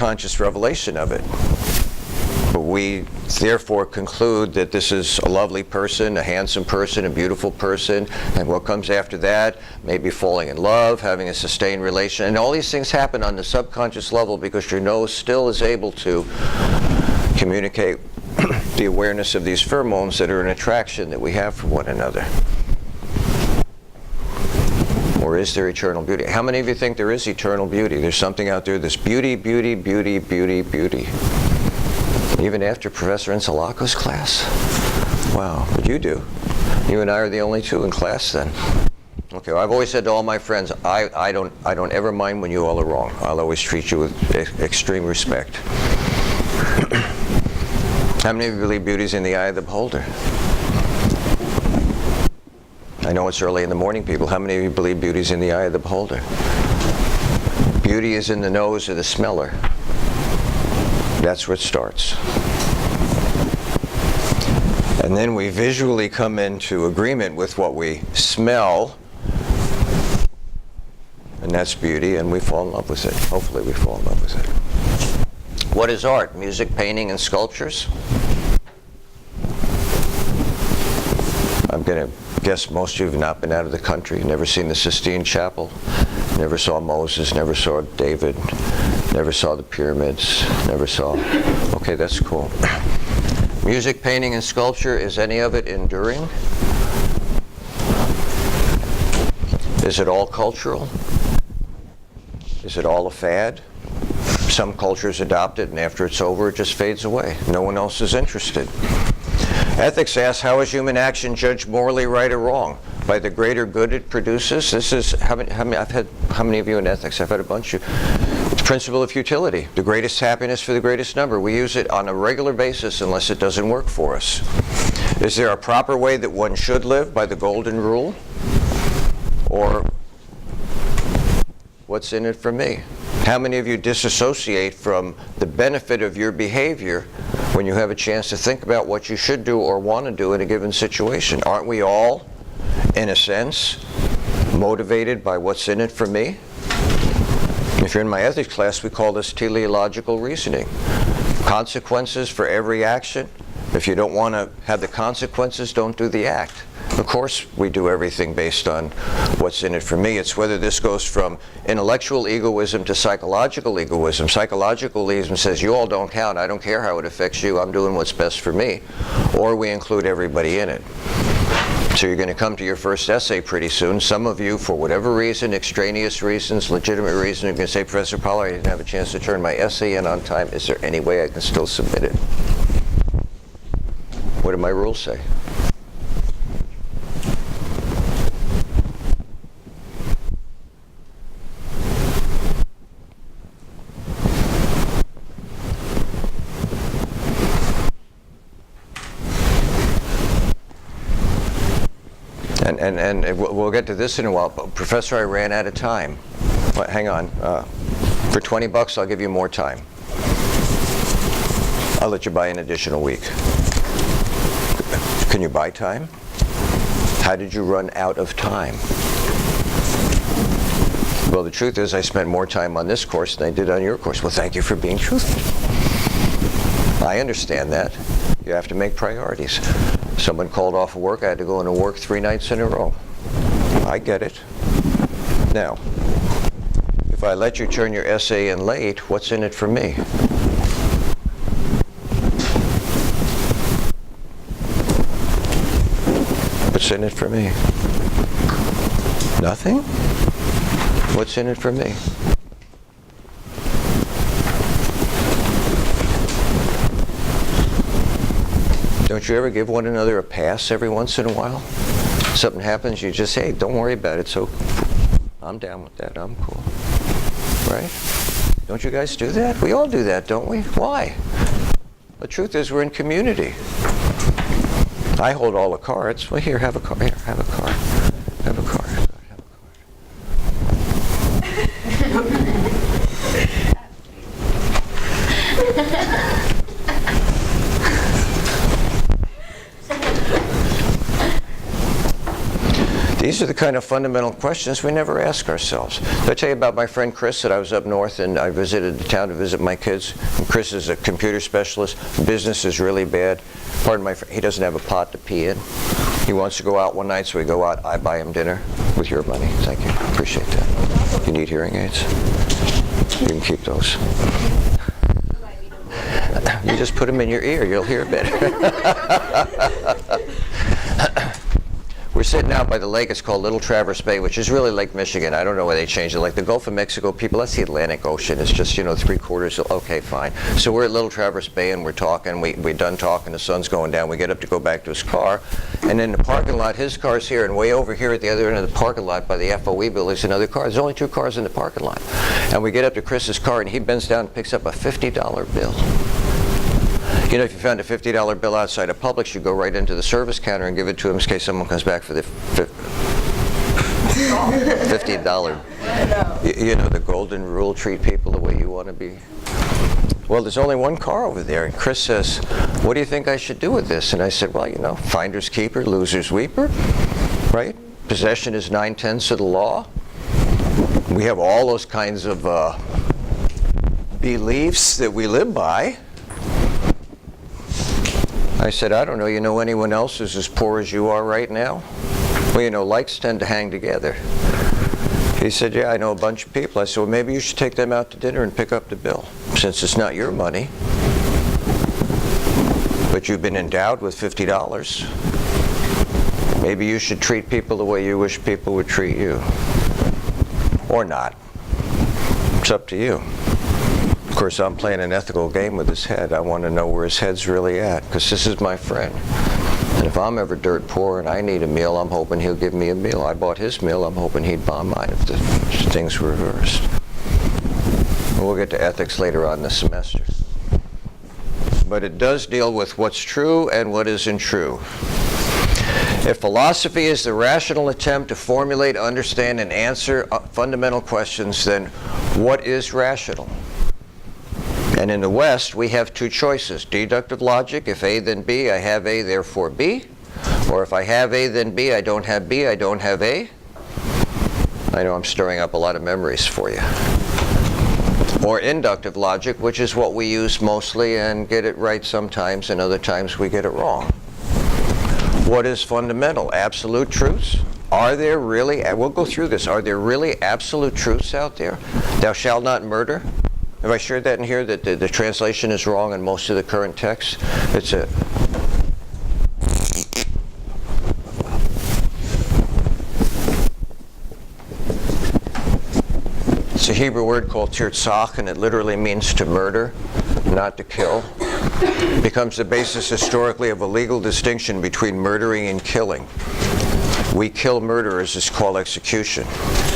subconscious revelation of it. But we therefore conclude that this is a lovely person, a handsome person, a beautiful person, and what comes after that, maybe falling in love, having a sustained relation, and all these things happen on the subconscious level because your nose still is able to communicate the awareness of these pheromones that are an attraction that we have for one another. Or is there eternal beauty? How many of you think there is eternal beauty? There's something out there that's beauty, beauty, beauty, beauty, beauty. Even after Professor Insalaco's class? Wow, but you do. You and I are the only two in class then. Okay, well, I've always said to all my friends, I don't ever mind when you all are wrong. I'll always treat you with extreme respect. How many of you believe beauty is in the eye of the beholder? I know it's early in the morning, people. How many of you believe beauty is in the eye of the beholder? Beauty is in the nose of the smeller. That's where it starts. And then we visually come into agreement with what we smell, and that's beauty, and we fall in love with it. Hopefully we fall in love with it. What is art? Music, painting, and sculptures? I'm going to guess most of you have not been out of the country, never seen the Sistine Chapel, never saw Moses, never saw David, never saw the pyramids, never saw... Okay, that's cool. Music, painting, and sculpture, is any of it enduring? Is it all cultural? Is it all a fad? Some cultures adopt it, and after it's over, it just fades away. No one else is interested. Ethics asks, how is human action judged morally right or wrong? By the greater good it produces? This is, how many of you in ethics? I've had a bunch of you. The principle of futility. The greatest happiness for the greatest number. We use it on a regular basis unless it doesn't work for us. Is there a proper way that one should live by the golden rule? Or what's in it for me? How many of you disassociate from the benefit of your behavior when you have a chance to think about what you should do or want to do in a given situation? Aren't we all, in a sense, motivated by what's in it for me? If you're in my ethics class, we call this teleological reasoning. Consequences for every action. If you don't want to have the consequences, don't do the act. Of course, we do everything based on what's in it for me. It's whether this goes from intellectual egoism to psychological egoism. Psychological egoism says, you all don't count. I don't care how it affects you. I'm doing what's best for me. Or we include everybody in it. So you're going to come to your first essay pretty soon. Some of you, for whatever reason, extraneous reasons, legitimate reasons, you're going to say, Professor Pollard, I didn't have a chance to turn my essay in on time. Is there any way I can still submit it? What do my rules say? And we'll get to this in a while. But Professor, I ran out of time. But hang on. For $20, I'll give you more time. I'll let you buy an additional week. Can you buy time? How did you run out of time? Well, the truth is I spent more time on this course than I did on your course. Well, thank you for being truthful. I understand that. You have to make priorities. Someone called off of work. I had to go into work 3 nights in a row. I get it. Now, if I let you turn your essay in late, what's in it for me? What's in it for me? Nothing? What's in it for me? Don't you ever give one another a pass every once in a while? Something happens, you just say, hey, don't worry about it. So I'm down with that. I'm cool. Right? Don't you guys do that? We all do that, don't we? Why? The truth is we're in community. I hold all the cards. Well, here, have a card. Here, have a card. Have a card. Have These are the kind of fundamental questions we never ask ourselves. Did I tell you about my friend Chris that I was up north and I visited the town to visit my kids? And Chris is a computer specialist. Business is really bad. Pardon my friend, he doesn't have a pot to pee in. He wants to go out one night, so we go out. I buy him dinner with your money. Thank you. Appreciate that. You need hearing aids? You can keep those. You just put them in your ear. You'll hear better. We're sitting out by the lake. It's called Little Traverse Bay, which is really Lake Michigan. I don't know why they changed it. Like the Gulf of Mexico people, that's the Atlantic Ocean. It's just, you know, 3/4. Okay, fine. So we're at Little Traverse Bay and we're talking. We're done talking. The sun's going down. We get up to go back to his car. And in the parking lot, his car's here. And way over here at the other end of the parking lot by the FOE building is another car. There's only 2 cars in the parking lot. And we get up to Chris's car and he bends down and picks up a $50 bill. You know, if you found a $50 bill outside of Publix, you go right into the service counter and give it to him in case someone comes back for the $50. You know, the golden rule, treat people the way you want to be. Well, there's only one car over there. And Chris says, what do you think I should do with this? And I said, well, you know, finder's keeper, loser's weeper, right? Possession is 9/10 of the law. We have all those kinds of beliefs that we live by. I said, I don't know, you know anyone else who's as poor as you are right now? Well, you know, likes tend to hang together. He said, yeah, I know a bunch of people. I said, well, maybe you should take them out to dinner and pick up the bill, since it's not your money. But you've been endowed with $50. Maybe you should treat people the way you wish people would treat you. Or not. It's up to you. Of course, I'm playing an ethical game with his head. I want to know where his head's really at, because this is my friend. And if I'm ever dirt poor and I need a meal, I'm hoping he'll give me a meal. I bought his meal, I'm hoping he'd buy mine if the things were reversed. We'll get to ethics later on in the semester. But it does deal with what's true and what isn't true. If philosophy is the rational attempt to formulate, understand, and answer fundamental questions, then what is rational? And in the West, we have 2 choices. Deductive logic, if A then B, I have A, therefore B. Or if I have A then B, I don't have B, I don't have A. I know I'm stirring up a lot of memories for you. Or inductive logic, which is what we use mostly and get it right sometimes, and other times we get it wrong. What is fundamental? Absolute truths? Are there really, we'll go through this, are there really absolute truths out there? Thou shalt not murder? Have I shared that in here, that the translation is wrong in most of the current texts? It's a Hebrew word called tirtzach, and it literally means to murder, not to kill. It becomes the basis historically of a legal distinction between murdering and killing. We kill murderers, it's called execution.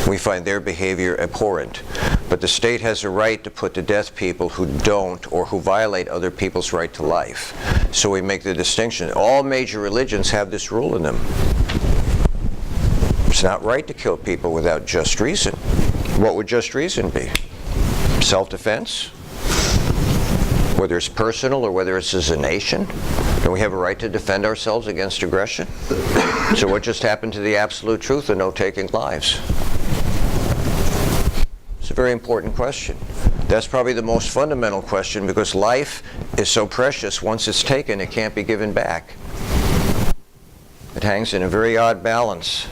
We find their behavior abhorrent. But the state has a right to put to death people who don't or who violate other people's right to life. So we make the distinction. All major religions have this rule in them. It's not right to kill people without just reason. What would just reason be? Self-defense? Whether it's personal or whether it's as a nation? Don't we have a right to defend ourselves against aggression? So what just happened to the absolute truth of no taking lives? It's a very important question. That's probably the most fundamental question, because life is so precious. Once it's taken, it can't be given back. It hangs in a very odd balance.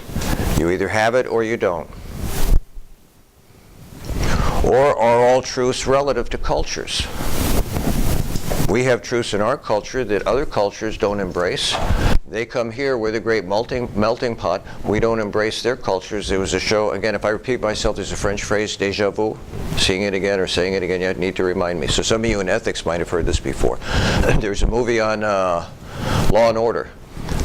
You either have it or you don't. Or are all truths relative to cultures? We have truths in our culture that other cultures don't embrace. They come here, we're the great melting pot. We don't embrace their cultures. There was a show, again, if I repeat myself, there's a French phrase, déjà vu. Seeing it again or saying it again, you need to remind me. So some of you in ethics might have heard this before. There's a movie on Law and Order.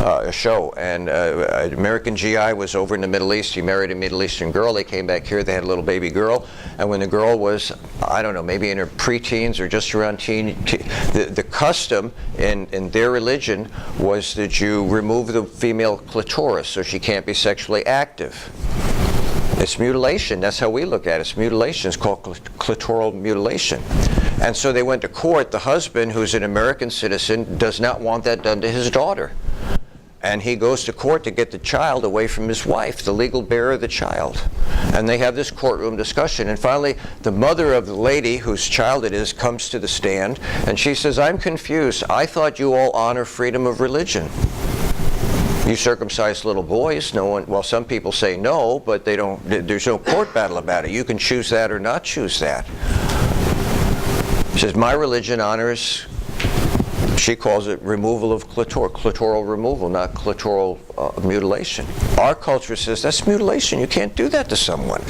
A show, and an American GI was over in the Middle East. He married a Middle Eastern girl. They came back here. They had a little baby girl, and when the girl was, I don't know, maybe in her preteens or just around the custom in their religion was that you remove the female clitoris so she can't be sexually active. It's mutilation. That's how we look at it. It's mutilation. It's called clitoral mutilation. And so they went to court. The husband, who's an American citizen, does not want that done to his daughter. And he goes to court to get the child away from his wife, the legal bearer of the child. And they have this courtroom discussion. And finally, the mother of the lady whose child it is comes to the stand, and she says, "I'm confused. I thought you all honor freedom of religion. You circumcise little boys. No one, well, some people say no, but they don't, there's no court battle about it. You can choose that or not choose that." She says, "My religion honors," she calls it removal of clitoral removal, not clitoral mutilation. Our culture says that's mutilation. You can't do that to someone.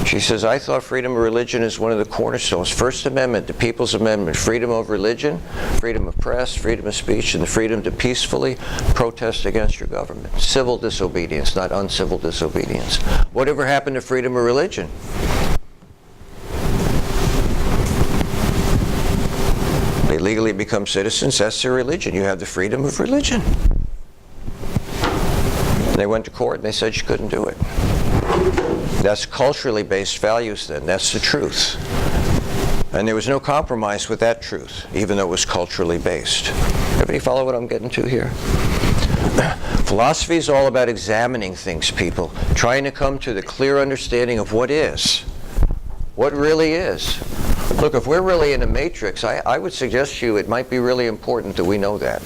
She says, "I thought freedom of religion is one of the cornerstones. First Amendment, the People's Amendment, freedom of religion, freedom of press, freedom of speech, and the freedom to peacefully protest against your government. Civil disobedience, not uncivil disobedience." Whatever happened to freedom of religion? They legally become citizens, that's their religion. You have the freedom of religion. They went to court and they said you couldn't do it. That's culturally based values then. That's the truth. And there was no compromise with that truth, even though it was culturally based. Everybody follow what I'm getting to here? Philosophy is all about examining things, people. Trying to come to the clear understanding of what is. What really is. Look, if we're really in a matrix, I would suggest to you it might be really important that we know that.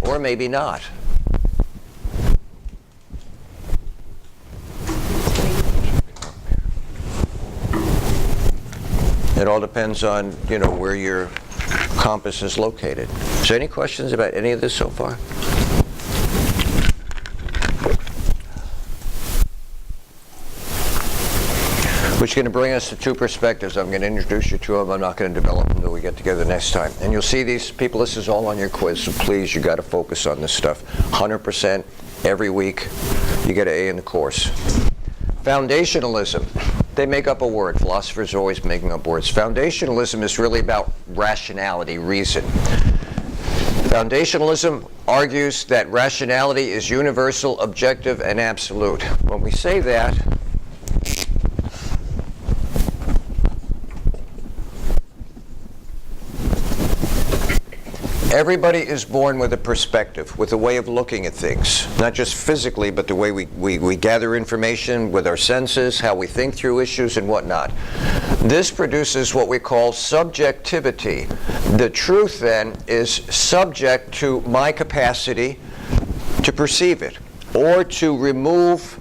Or maybe not. It all depends on, where your compass is located. So any questions about any of this so far? Which is going to bring us to two perspectives. I'm going to introduce you to them. I'm not going to develop them until we get together next time. And you'll see these people, this is all on your quiz, so please, you got to focus on this stuff. 100% every week, you get an A in the course. Foundationalism. They make up a word. Philosophers are always making up words. Foundationalism is really about rationality, reason. Foundationalism argues that rationality is universal, objective, and absolute. When we say that, everybody is born with a perspective, with a way of looking at things. Not just physically, but the way we gather information with our senses, how we think through issues and whatnot. This produces what we call subjectivity. The truth, then, is subject to my capacity to perceive it, or to remove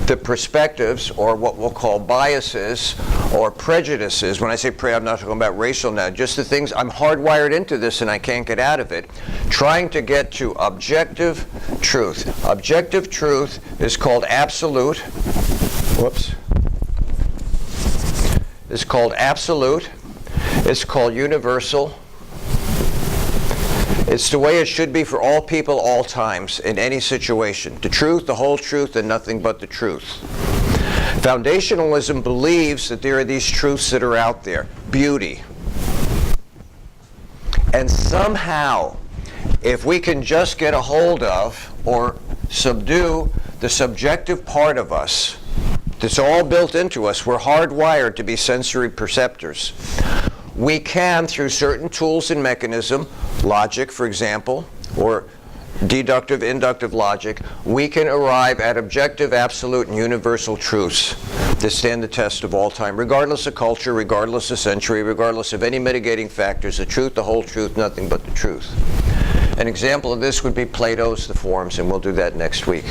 the perspectives, or what we'll call biases, or prejudices. When I say I'm not talking about racial now, just the things I'm hardwired into this and I can't get out of it. Trying to get to objective truth. Objective truth is called absolute. Whoops. It's called absolute. It's called universal. It's the way it should be for all people, all times, in any situation. The truth, the whole truth, and nothing but the truth. Foundationalism believes that there are these truths that are out there. Beauty. And somehow, if we can just get a hold of or subdue the subjective part of us, that's all built into us, we're hardwired to be sensory perceptors. We can, through certain tools and mechanism, logic, for example, or deductive, inductive logic, we can arrive at objective, absolute, and universal truths that stand the test of all time, regardless of culture, regardless of century, regardless of any mitigating factors. The truth, the whole truth, nothing but the truth. An example of this would be Plato's The Forms, and we'll do that next week.